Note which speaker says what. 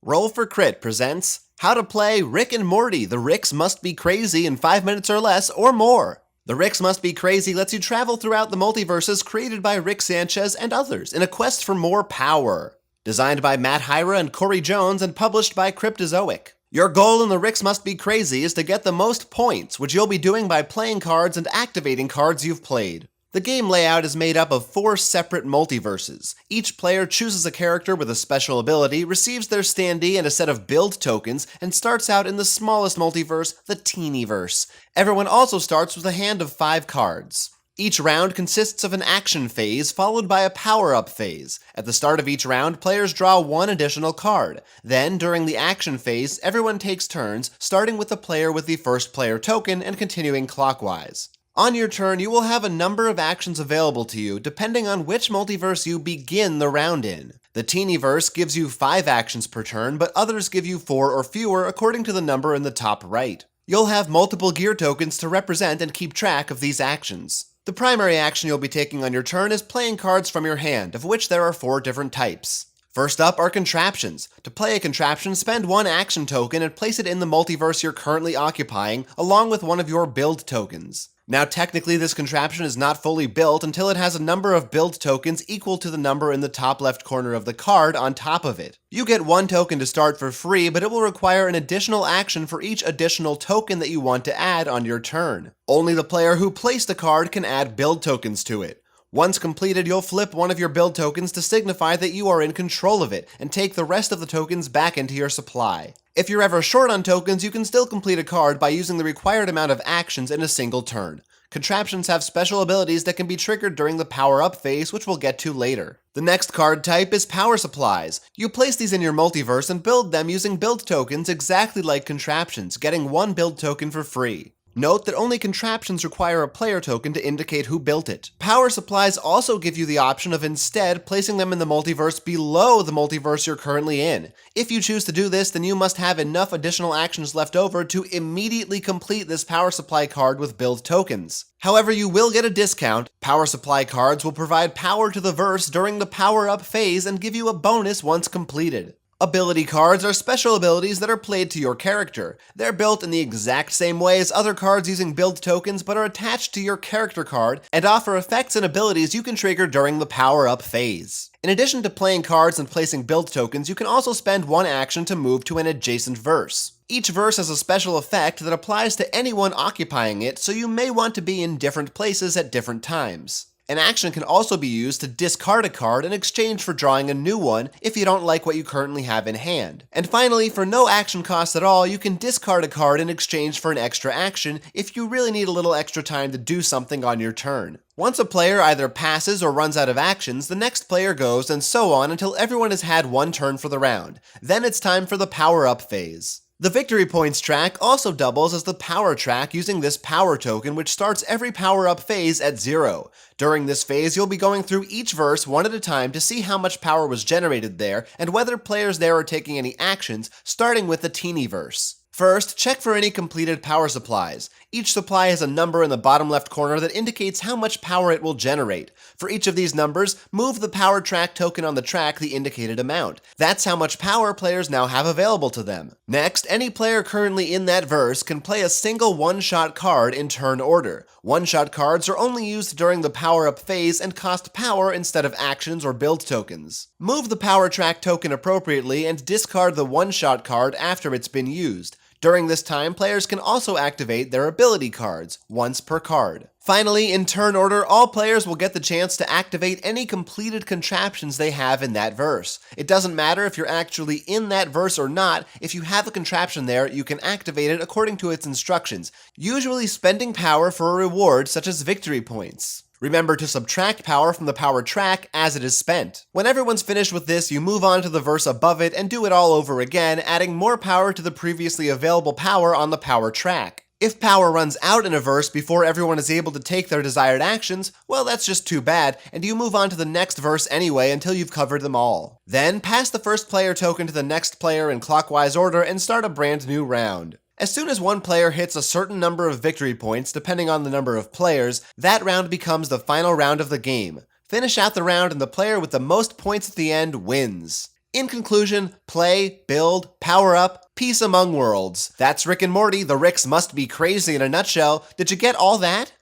Speaker 1: Roll for Crit presents How to Play Rick and Morty. The Ricks Must Be Crazy in 5 minutes or less or more. The Ricks Must Be Crazy lets you travel throughout the multiverses created by Rick Sanchez and others in a quest for more power. Designed by Matt Hyra and Corey Jones and published by Cryptozoic. Your goal in the Ricks Must Be Crazy is to get the most points, which you'll be doing by playing cards and activating cards you've played. The game layout is made up of 4 separate multiverses. Each player chooses a character with a special ability, receives their standee and a set of build tokens, and starts out in the smallest multiverse, the Teenyverse. Everyone also starts with a hand of 5 cards. Each round consists of an action phase followed by a power-up phase. At the start of each round, players draw 1 additional card. Then, during the action phase, everyone takes turns, starting with the player with the first player token and continuing clockwise. On your turn, you will have a number of actions available to you depending on which multiverse you begin the round in. The Teenyverse gives you 5 actions per turn, but others give you 4 or fewer according to the number in the top right. You'll have multiple gear tokens to represent and keep track of these actions. The primary action you'll be taking on your turn is playing cards from your hand, of which there are 4 different types. First up are contraptions. To play a contraption, spend 1 action token and place it in the multiverse you're currently occupying, along with one of your build tokens. Now technically this contraption is not fully built until it has a number of build tokens equal to the number in the top left corner of the card on top of it. You get 1 token to start for free, but it will require an additional action for each additional token that you want to add on your turn. Only the player who placed the card can add build tokens to it. Once completed, you'll flip one of your build tokens to signify that you are in control of it, and take the rest of the tokens back into your supply. If you're ever short on tokens, you can still complete a card by using the required amount of actions in a single turn. Contraptions have special abilities that can be triggered during the power-up phase, which we'll get to later. The next card type is power supplies. You place these in your multiverse and build them using build tokens exactly like contraptions, getting 1 build token for free. Note that only contraptions require a player token to indicate who built it. Power supplies also give you the option of instead placing them in the multiverse below the multiverse you're currently in. If you choose to do this, then you must have enough additional actions left over to immediately complete this power supply card with build tokens. However, you will get a discount. Power supply cards will provide power to the verse during the power-up phase and give you a bonus once completed. Ability cards are special abilities that are played to your character. They're built in the exact same way as other cards using build tokens, but are attached to your character card and offer effects and abilities you can trigger during the power-up phase. In addition to playing cards and placing build tokens, you can also spend 1 action to move to an adjacent verse. Each verse has a special effect that applies to anyone occupying it, so you may want to be in different places at different times. An action can also be used to discard a card in exchange for drawing a new one if you don't like what you currently have in hand. And finally, for no action cost at all, you can discard a card in exchange for an extra action if you really need a little extra time to do something on your turn. Once a player either passes or runs out of actions, the next player goes and so on until everyone has had 1 turn for the round. Then it's time for the power-up phase. The victory points track also doubles as the power track using this power token, which starts every power-up phase at 0. During this phase, you'll be going through each verse one at a time to see how much power was generated there and whether players there are taking any actions, starting with the Teenyverse. First, check for any completed power supplies. Each supply has a number in the bottom left corner that indicates how much power it will generate. For each of these numbers, move the power track token on the track the indicated amount. That's how much power players now have available to them. Next, any player currently in that verse can play a single one-shot card in turn order. One-shot cards are only used during the power-up phase and cost power instead of actions or build tokens. Move the power track token appropriately and discard the one-shot card after it's been used. During this time, players can also activate their ability cards, once per card. Finally, in turn order, all players will get the chance to activate any completed contraptions they have in that verse. It doesn't matter if you're actually in that verse or not, if you have a contraption there, you can activate it according to its instructions, usually spending power for a reward such as victory points. Remember to subtract power from the power track as it is spent. When everyone's finished with this, you move on to the verse above it and do it all over again, adding more power to the previously available power on the power track. If power runs out in a verse before everyone is able to take their desired actions, well, that's just too bad, and you move on to the next verse anyway until you've covered them all. Then, pass the first player token to the next player in clockwise order and start a brand new round. As soon as one player hits a certain number of victory points, depending on the number of players, that round becomes the final round of the game. Finish out the round and the player with the most points at the end wins. In conclusion, play, build, power up, peace among worlds. That's Rick and Morty, the Ricks must be crazy in a nutshell. Did you get all that?